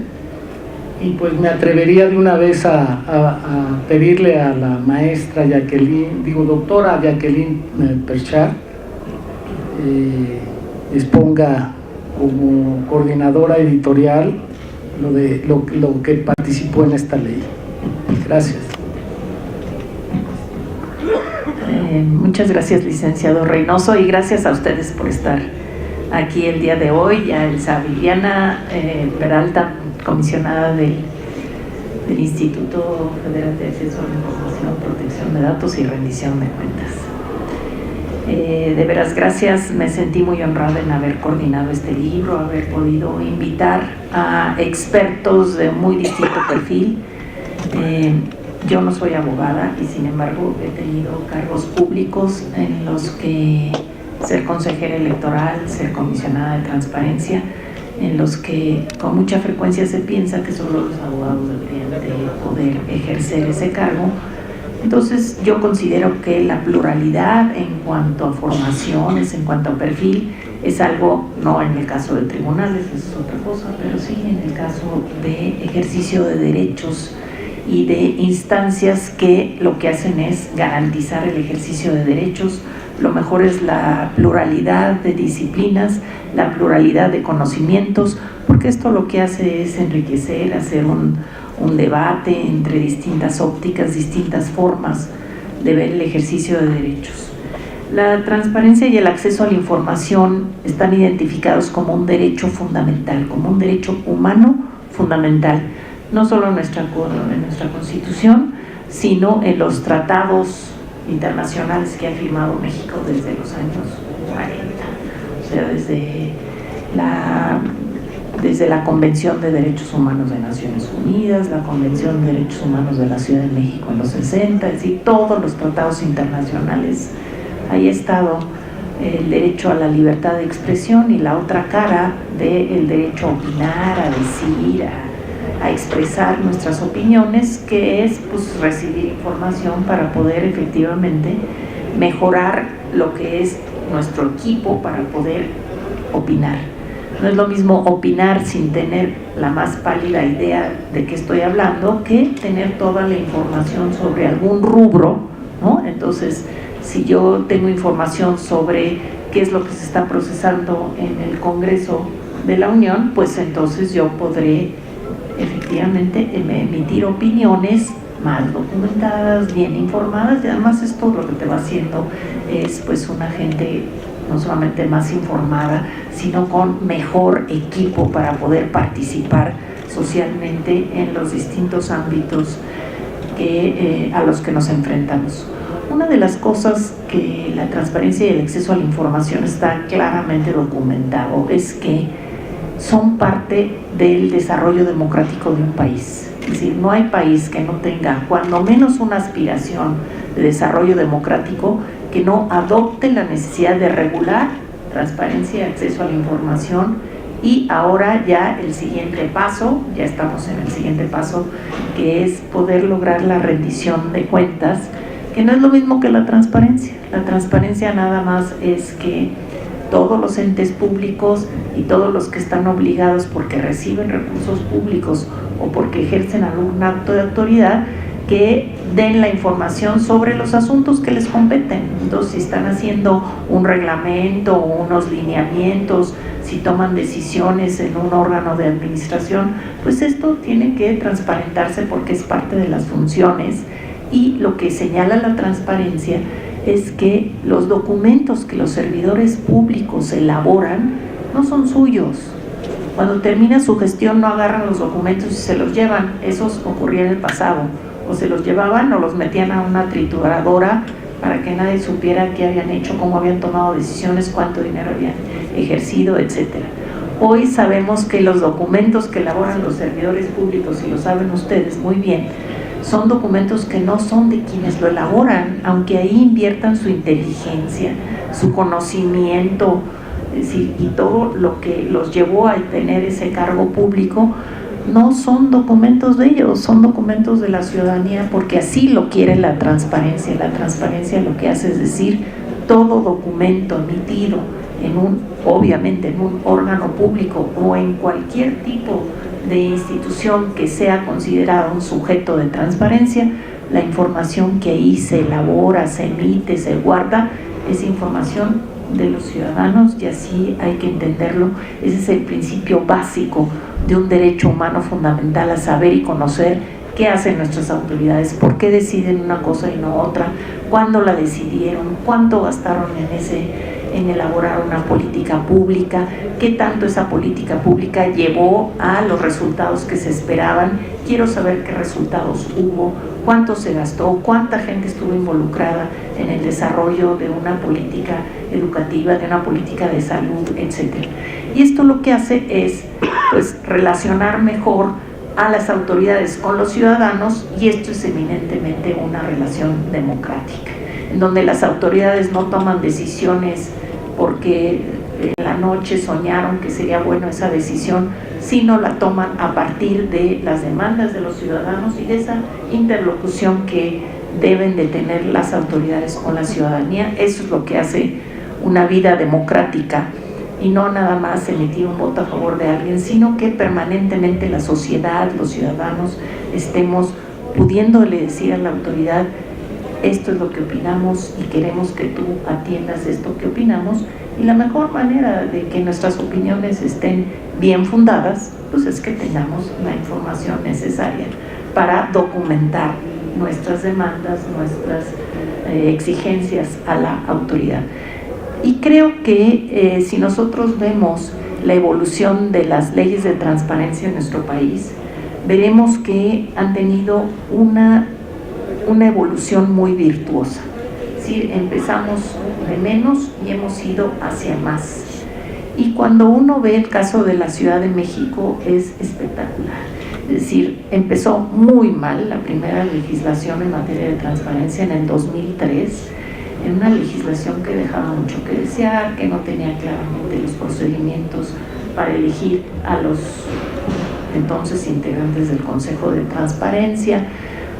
y pues me atrevería de una vez a pedirle a la maestra doctora Jacqueline Perchar, exponga como coordinadora editorial lo que participó en esta ley. Gracias. Muchas gracias, licenciado Reynoso, y gracias a ustedes por estar aquí el día de hoy. A Elsa Viviana Peralta, comisionada del Instituto Federal de Acceso a la Información, Protección de Datos y Rendición de Cuentas. De veras, gracias, me sentí muy honrada en haber coordinado este libro, haber podido invitar a expertos de muy distinto perfil. Yo no soy abogada y sin embargo he tenido cargos públicos en los que ser consejera electoral, ser comisionada de transparencia, en los que con mucha frecuencia se piensa que solo los abogados deberían de poder ejercer ese cargo. Entonces yo considero que la pluralidad en cuanto a formaciones, en cuanto a perfil, es algo, no en el caso de tribunales, eso es otra cosa, pero sí en el caso de ejercicio de derechos y de instancias que lo que hacen es garantizar el ejercicio de derechos. Lo mejor es la pluralidad de disciplinas, la pluralidad de conocimientos, porque esto lo que hace es enriquecer, hacer un debate entre distintas ópticas, distintas formas de ver el ejercicio de derechos. La transparencia y el acceso a la información están identificados como un derecho fundamental, como un derecho humano fundamental, no solo en nuestra Constitución, sino en los tratados internacionales que ha firmado México desde los años 40, o sea, desde la Convención de Derechos Humanos de Naciones Unidas, la Convención de Derechos Humanos de la Ciudad de México en los 60, es decir, todos los tratados internacionales. Ahí ha estado el derecho a la libertad de expresión y la otra cara del derecho a opinar, a decir, a expresar nuestras opiniones, que es pues recibir información para poder efectivamente mejorar lo que es nuestro equipo para poder opinar. No es lo mismo opinar sin tener la más pálida idea de qué estoy hablando que tener toda la información sobre algún rubro, ¿no? Entonces, Si yo tengo información sobre qué es lo que se está procesando en el Congreso de la Unión, pues entonces yo podré efectivamente emitir opiniones más documentadas, bien informadas, y además esto lo que te va haciendo es pues una gente no solamente más informada, sino con mejor equipo para poder participar socialmente en los distintos ámbitos a los que nos enfrentamos. Una de las cosas que la transparencia y el acceso a la información está claramente documentado es que son parte del desarrollo democrático de un país. Es decir, no hay país que no tenga cuando menos una aspiración de desarrollo democrático que no adopte la necesidad de regular transparencia y acceso a la información. Y ahora ya el siguiente paso, ya estamos en el siguiente paso, que es poder lograr la rendición de cuentas, que no es lo mismo que la transparencia. La transparencia nada más es que todos los entes públicos y todos los que están obligados porque reciben recursos públicos o porque ejercen algún acto de autoridad, que den la información sobre los asuntos que les competen. Entonces, si están haciendo un reglamento o unos lineamientos, si toman decisiones en un órgano de administración, pues esto tiene que transparentarse porque es parte de las funciones. Y lo que señala la transparencia es que los documentos que los servidores públicos elaboran no son suyos. Cuando termina su gestión no agarran los documentos y se los llevan. Eso ocurría en el pasado. O se los llevaban o los metían a una trituradora para que nadie supiera qué habían hecho, cómo habían tomado decisiones, cuánto dinero habían ejercido, etc. Hoy sabemos que los documentos que elaboran los servidores públicos, y lo saben ustedes muy bien, son documentos que no son de quienes lo elaboran, aunque ahí inviertan su inteligencia, su conocimiento, es decir, y todo lo que los llevó a tener ese cargo público. No son documentos de ellos, son documentos de la ciudadanía, porque así lo quiere la transparencia. La transparencia lo que hace es decir, todo documento emitido obviamente en un órgano público o en cualquier tipo de institución que sea considerado un sujeto de transparencia, la información que ahí se elabora, se emite, se guarda, es información de los ciudadanos, y así hay que entenderlo. Ese es el principio básico de un derecho humano fundamental, a saber y conocer qué hacen nuestras autoridades, por qué deciden una cosa y no otra, cuándo la decidieron, cuánto gastaron en elaborar una política pública, qué tanto esa política pública llevó a los resultados que se esperaban. Quiero saber qué resultados hubo, cuánto se gastó, cuánta gente estuvo involucrada en el desarrollo de una política educativa, de una política de salud, etc. Y esto lo que hace es pues relacionar mejor a las autoridades con los ciudadanos, y esto es eminentemente una relación democrática, en donde las autoridades no toman decisiones porque en la noche soñaron que sería bueno esa decisión, sino la toman a partir de las demandas de los ciudadanos y de esa interlocución que deben de tener las autoridades con la ciudadanía. Eso es lo que hace una vida democrática, y no nada más emitir un voto a favor de alguien, sino que permanentemente la sociedad, los ciudadanos, estemos pudiéndole decir a la autoridad: esto es lo que opinamos y queremos que tú atiendas esto que opinamos. Y la mejor manera de que nuestras opiniones estén bien fundadas, pues es que tengamos la información necesaria para documentar nuestras demandas, nuestras exigencias a la autoridad. Y creo que si nosotros vemos la evolución de las leyes de transparencia en nuestro país, veremos que han tenido una evolución muy virtuosa. Es decir, empezamos de menos y hemos ido hacia más. Y cuando uno ve el caso de la Ciudad de México, es espectacular. Es decir, empezó muy mal la primera legislación en materia de transparencia en el 2003, en una legislación que dejaba mucho que desear, que no tenía claramente los procedimientos para elegir a los entonces integrantes del Consejo de Transparencia.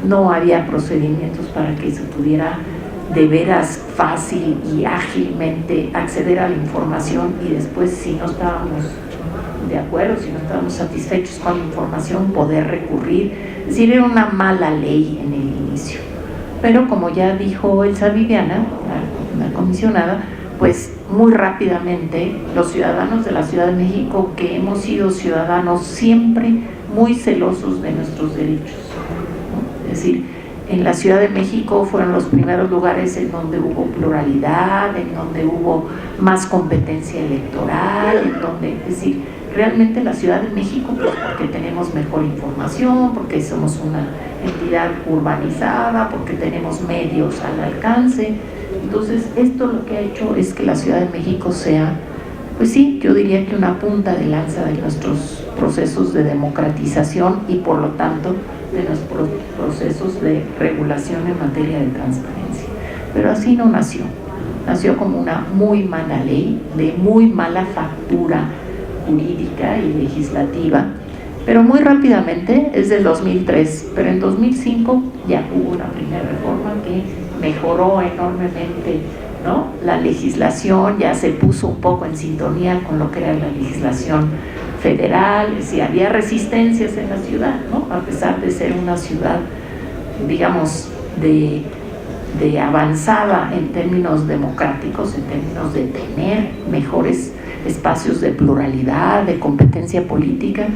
No había procedimientos para que se pudiera de veras fácil y ágilmente acceder a la información, y después, si no estábamos de acuerdo, si no estábamos satisfechos con la información, poder recurrir. Es decir, era una mala ley en el inicio. Pero como ya dijo Elsa Viviana, la comisionada, pues muy rápidamente los ciudadanos de la Ciudad de México, que hemos sido ciudadanos siempre muy celosos de nuestros derechos, ¿no? Es decir, en la Ciudad de México fueron los primeros lugares en donde hubo pluralidad, en donde hubo más competencia electoral, en donde, es decir, realmente la Ciudad de México, pues porque tenemos mejor información, porque somos una entidad urbanizada, porque tenemos medios al alcance. Entonces, esto lo que ha hecho es que la Ciudad de México sea, pues sí, yo diría que una punta de lanza de nuestros procesos de democratización y por lo tanto de nuestros procesos de regulación en materia de transparencia. Pero así no nació. Nació como una muy mala ley, de muy mala factura jurídica y legislativa, pero muy rápidamente, es del 2003, pero en 2005 ya hubo una primera reforma que mejoró enormemente, ¿no? La legislación, ya se puso un poco en sintonía con lo que era la legislación federal, es decir, había resistencias en la ciudad, ¿no? A pesar de ser una ciudad, digamos, de avanzada en términos democráticos, en términos de tener mejores espacios de pluralidad, de competencia política,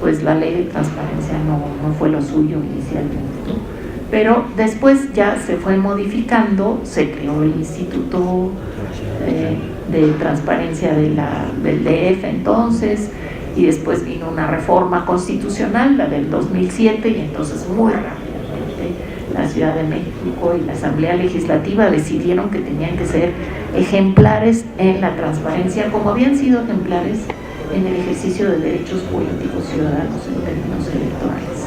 pues la ley de transparencia no fue lo suyo inicialmente, ¿no? Pero después ya se fue modificando, se creó el Instituto de Transparencia del DF entonces, y después vino una reforma constitucional, la del 2007, y entonces muy rápidamente la Ciudad de México y la Asamblea Legislativa decidieron que tenían que ser ejemplares en la transparencia, como habían sido ejemplares en el ejercicio de derechos políticos ciudadanos en términos electorales.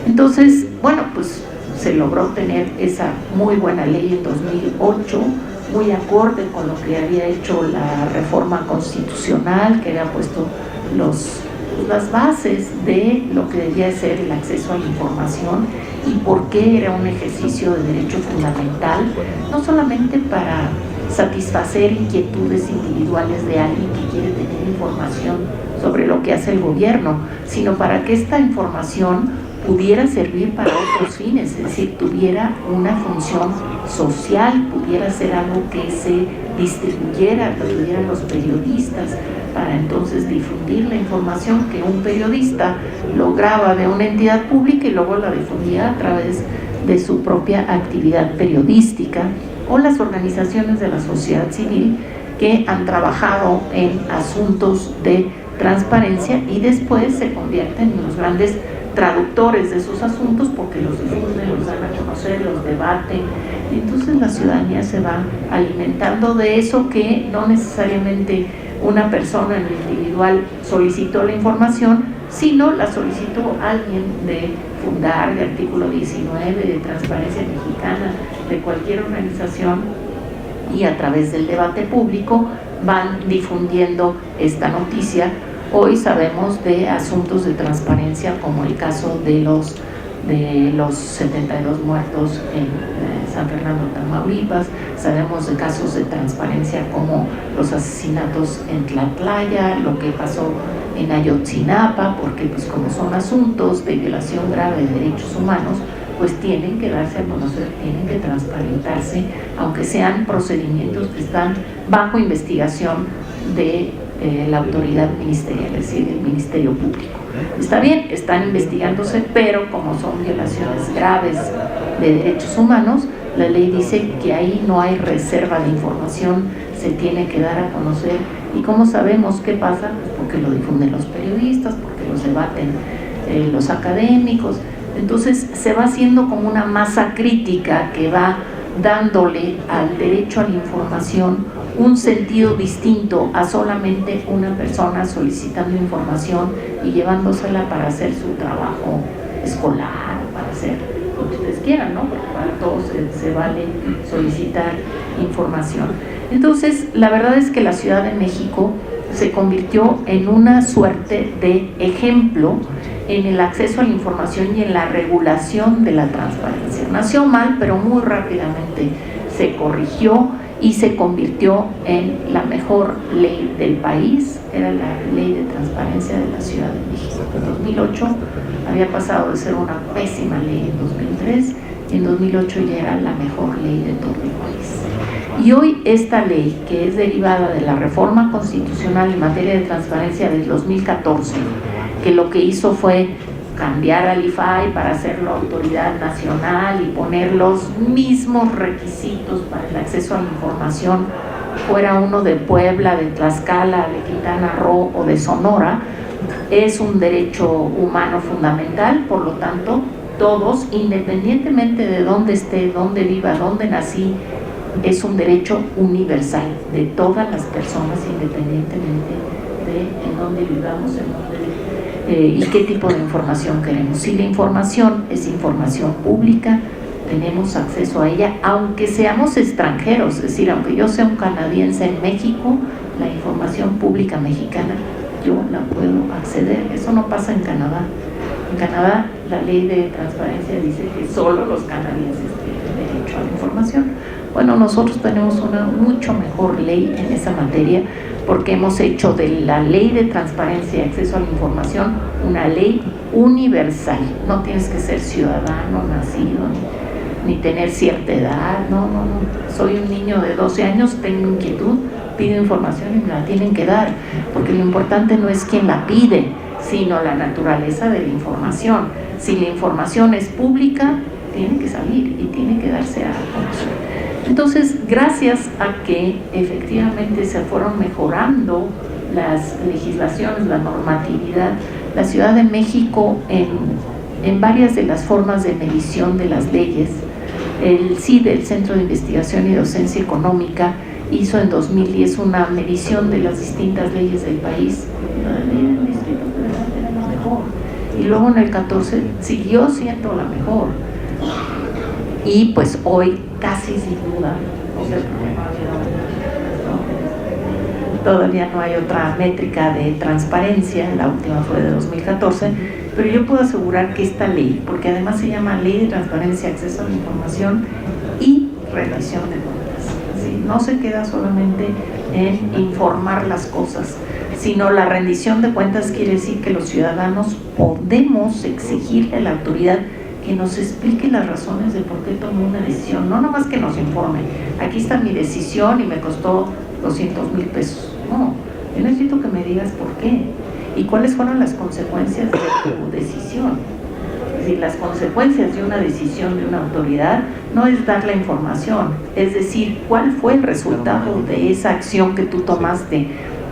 Entonces, bueno, pues se logró tener esa muy buena ley en 2008, muy acorde con lo que había hecho la reforma constitucional, que había puesto las bases de lo que debía ser el acceso a la información y por qué era un ejercicio de derecho fundamental, no solamente para satisfacer inquietudes individuales de alguien que quiere tener información sobre lo que hace el gobierno, sino para que esta información pudiera servir para otros fines, es decir, tuviera una función social, pudiera ser algo que se distribuyera, que tuvieran los periodistas, para entonces difundir la información que un periodista lograba de una entidad pública y luego la difundía a través de su propia actividad periodística, o las organizaciones de la sociedad civil que han trabajado en asuntos de transparencia y después se convierten en los grandes traductores de esos asuntos porque los difunden, los dan a conocer, los debaten. Entonces la ciudadanía se va alimentando de eso que no necesariamente una persona en lo individual solicitó la información, sino la solicitó alguien de Fundar, de Artículo 19, de Transparencia Mexicana, de cualquier organización, y a través del debate público van difundiendo esta noticia. Hoy sabemos de asuntos de transparencia como el caso de los 72 muertos en San Fernando, Tamaulipas, sabemos de casos de transparencia como los asesinatos en Tlatlaya, lo que pasó en Ayotzinapa, porque pues como son asuntos de violación grave de derechos humanos, pues tienen que darse a conocer, tienen que transparentarse, aunque sean procedimientos que están bajo investigación de la autoridad ministerial, es decir, del Ministerio Público. Está bien, están investigándose, pero como son violaciones graves de derechos humanos, la ley dice que ahí no hay reserva de información, se tiene que dar a conocer. ¿Y cómo sabemos qué pasa? Pues porque lo difunden los periodistas, porque los debaten los académicos. Entonces se va haciendo como una masa crítica que va dándole al derecho a la información un sentido distinto a solamente una persona solicitando información y llevándosela para hacer su trabajo escolar, para hacer lo que ustedes quieran, ¿no? Porque para todos se vale solicitar información. Entonces, la verdad es que la Ciudad de México se convirtió en una suerte de ejemplo en el acceso a la información y en la regulación de la transparencia. Nació mal, pero muy rápidamente se corrigió y se convirtió en la mejor ley del país. Era la ley de transparencia de la Ciudad de México. En 2008 había pasado de ser una pésima ley en 2003 en 2008 ya era la mejor ley de todo el país. Y hoy esta ley, que es derivada de la reforma constitucional en materia de transparencia del 2014, que lo que hizo fue cambiar al IFAI para hacerlo autoridad nacional y poner los mismos requisitos para el acceso a la información, fuera uno de Puebla, de Tlaxcala, de Quintana Roo o de Sonora, es un derecho humano fundamental. Por lo tanto, todos, independientemente de dónde esté, dónde viva, dónde nací, es un derecho universal de todas las personas, independientemente de en dónde vivamos, y qué tipo de información queremos. Si la información es información pública, tenemos acceso a ella, aunque seamos extranjeros, es decir, aunque yo sea un canadiense en México, la información pública mexicana yo la puedo acceder. Eso no pasa en Canadá. En Canadá la ley de transparencia dice que solo los canadienses tienen derecho a la información. Bueno, nosotros tenemos una mucho mejor ley en esa materia, porque hemos hecho de la ley de transparencia y acceso a la información una ley universal. No tienes que ser ciudadano, nacido, ni tener cierta edad. No. Soy un niño de 12 años, tengo inquietud, pido información y me la tienen que dar, porque lo importante no es quién la pide, sino la naturaleza de la información. Si la información es pública, tiene que salir y tiene que darse a conocer. Entonces, gracias a que efectivamente se fueron mejorando las legislaciones, la normatividad, la Ciudad de México en varias de las formas de medición de las leyes, el CID, el Centro de Investigación y Docencia Económica, hizo en 2010 una medición de las distintas leyes del país. La ley del Distrito Federal era la mejor, y luego en el 14 siguió siendo la mejor. Y pues hoy, casi sin duda, todavía no hay otra métrica de transparencia, la última fue de 2014, pero yo puedo asegurar que esta ley, porque además se llama Ley de Transparencia, Acceso a la Información y Rendición de Cuentas, ¿sí? No se queda solamente en informar las cosas, sino la rendición de cuentas quiere decir que los ciudadanos podemos exigirle a la autoridad que nos explique las razones de por qué tomó una decisión, no nomás que nos informe, aquí está mi decisión y me costó 200,000 pesos. No, yo necesito que me digas por qué y cuáles fueron las consecuencias de tu decisión. Es decir, las consecuencias de una decisión de una autoridad no es dar la información, es decir, cuál fue el resultado de esa acción que tú tomaste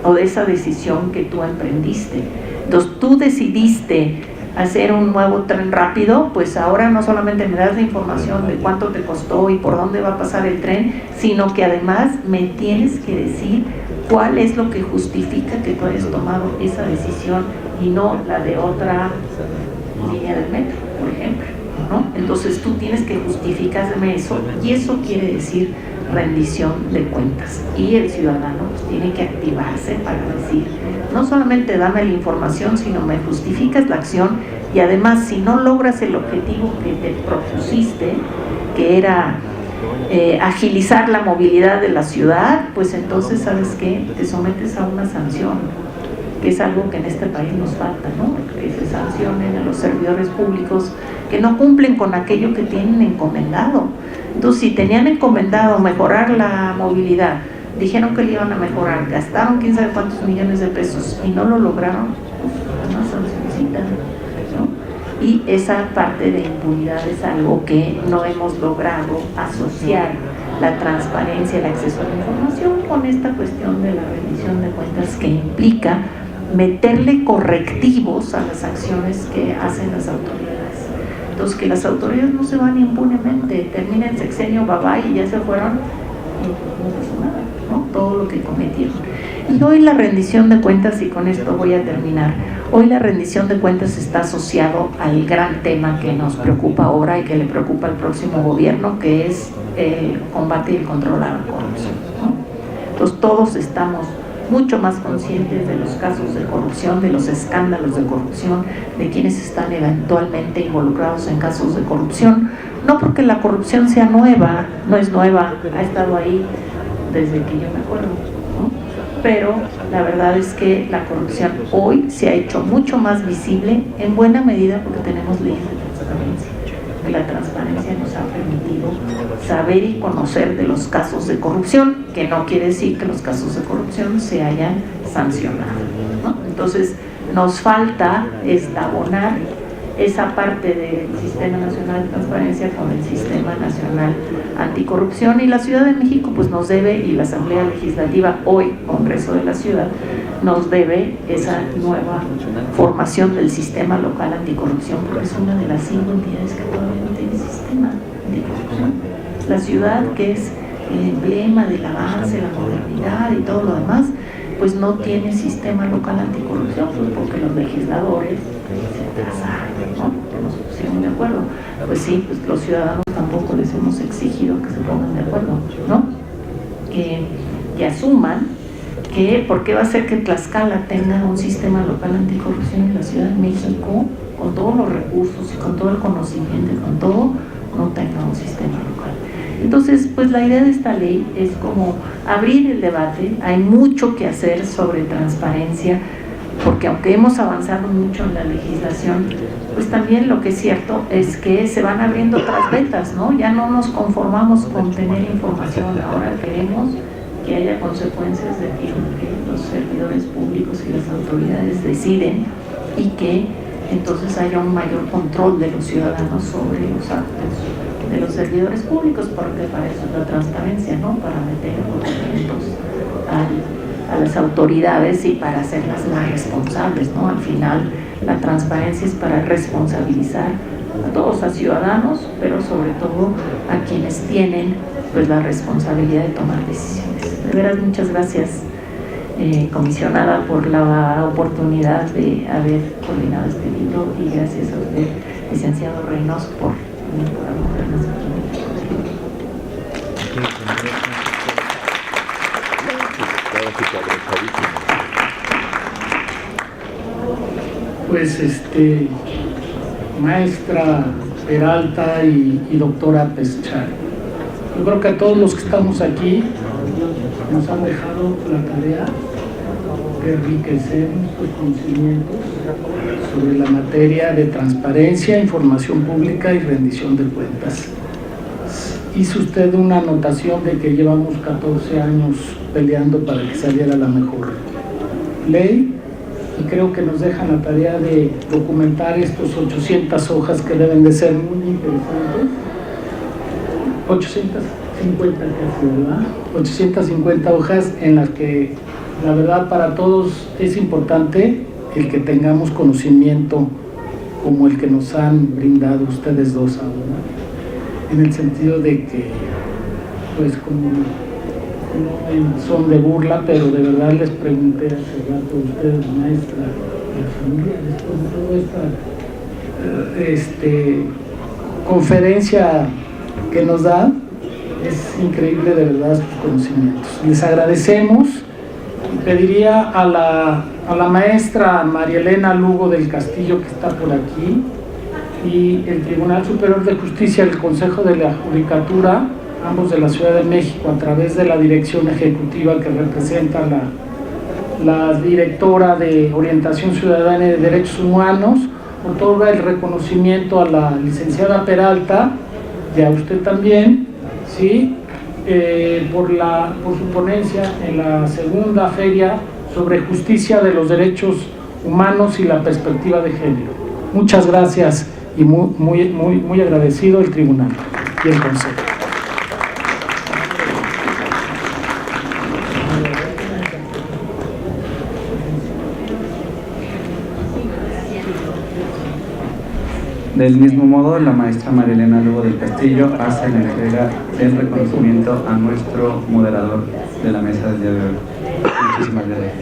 o de esa decisión que tú emprendiste. Entonces, tú decidiste hacer un nuevo tren rápido, pues ahora no solamente me das la información de cuánto te costó y por dónde va a pasar el tren, sino que además me tienes que decir cuál es lo que justifica que tú hayas tomado esa decisión y no la de otra línea del metro, por ejemplo, ¿no? Entonces tú tienes que justificarme eso, y eso quiere decir rendición de cuentas, y el ciudadano pues tiene que activarse para decir, no solamente dame la información, sino me justificas la acción, y además si no logras el objetivo que te propusiste, que era agilizar la movilidad de la ciudad, pues entonces, ¿sabes qué? Te sometes a una sanción, que es algo que en este país nos falta, ¿no? Que se sancionen a los servidores públicos que no cumplen con aquello que tienen encomendado. Entonces, si tenían encomendado mejorar la movilidad, dijeron que le iban a mejorar, gastaron quién sabe cuántos millones de pesos y no lo lograron, pues una sancioncita, ¿no? Y esa parte de impunidad es algo que no hemos logrado asociar la transparencia, el acceso a la información con esta cuestión de la rendición de cuentas, que implica meterle correctivos a las acciones que hacen las autoridades. Entonces, que las autoridades no se van impunemente, termina el sexenio, bye bye, y ya se fueron, y no pasó nada, ¿no? Todo lo que cometieron. Y hoy la rendición de cuentas, y con esto voy a terminar, hoy la rendición de cuentas está asociado al gran tema que nos preocupa ahora y que le preocupa al próximo gobierno, que es el combate y el control a la corrupción, ¿no? Entonces, todos estamos mucho más conscientes de los casos de corrupción, de los escándalos de corrupción, de quienes están eventualmente involucrados en casos de corrupción, no porque la corrupción sea nueva, no es nueva, ha estado ahí desde que yo me acuerdo, ¿no? Pero la verdad es que la corrupción hoy se ha hecho mucho más visible, en buena medida porque tenemos leyes de transparencia, que la transparencia nos ha saber y conocer de los casos de corrupción, que no quiere decir que los casos de corrupción se hayan sancionado, ¿no? Entonces, nos falta abonar esa parte del Sistema Nacional de Transparencia con el Sistema Nacional Anticorrupción, y la Ciudad de México pues nos debe, y la Asamblea Legislativa, hoy Congreso de la Ciudad, nos debe esa nueva formación del Sistema Local Anticorrupción, porque es una de las 5 entidades que todavía no tiene sistema anticorrupción. La ciudad, que es el emblema del avance, la modernidad y todo lo demás, pues no tiene sistema local anticorrupción, pues porque los legisladores se atrasaron, ¿no? No se pusieron de acuerdo. Pues sí, pues los ciudadanos tampoco les hemos exigido que se pongan de acuerdo, ¿no? Que asuman que, ¿por qué va a ser que Tlaxcala tenga un sistema local anticorrupción y la Ciudad de México, con todos los recursos y con todo el conocimiento y con todo, no tenga un sistema local? Entonces, pues la idea de esta ley es como abrir el debate. Hay mucho que hacer sobre transparencia, porque aunque hemos avanzado mucho en la legislación, pues también lo que es cierto es que se van abriendo otras vetas, ¿no? Ya no nos conformamos con tener información, ahora queremos que haya consecuencias de que los servidores públicos y las autoridades deciden, y que entonces haya un mayor control de los ciudadanos sobre los actos de los servidores públicos, porque para eso es la transparencia, ¿no? Para meter requerimientos a las autoridades y para hacerlas más responsables, ¿no? Al final, la transparencia es para responsabilizar a todos, a ciudadanos, pero sobre todo a quienes tienen pues la responsabilidad de tomar decisiones. De veras, muchas gracias, comisionada, por la oportunidad de haber coordinado este libro, y gracias a usted, licenciado Reynoso, por acogernos aquí. Pues maestra Peralta y doctora Peschal, yo creo que a todos los que estamos aquí nos han dejado la tarea de enriquecer nuestros conocimientos sobre la materia de transparencia, información pública y rendición de cuentas. Hizo usted una anotación de que llevamos 14 años peleando para que saliera la mejor ley, y creo que nos dejan la tarea de documentar estos 800 hojas que deben de ser muy interesantes. 850 casi, ¿verdad? 850 hojas en las que la verdad para todos es importante el que tengamos conocimiento como el que nos han brindado ustedes dos ahora, en el sentido de que, pues como no en son de burla, pero de verdad les pregunté hace rato a ustedes, maestra, la familia, después de toda esta conferencia que nos da, es increíble de verdad sus conocimientos. Les agradecemos. Pediría a la maestra María Elena Lugo del Castillo, que está por aquí, y el Tribunal Superior de Justicia, el Consejo de la Judicatura, ambos de la Ciudad de México, a través de la Dirección Ejecutiva que representa la directora de Orientación Ciudadana y de Derechos Humanos, otorga el reconocimiento a la licenciada Peralta y a usted también, ¿sí? Por su ponencia en la segunda feria sobre justicia de los derechos humanos y la perspectiva de género. Muchas gracias, y muy agradecido el tribunal y el consejo. Del mismo modo, la maestra María Elena Lugo del Castillo hace la entrega del reconocimiento a nuestro moderador de la mesa del día de hoy. Muchísimas gracias.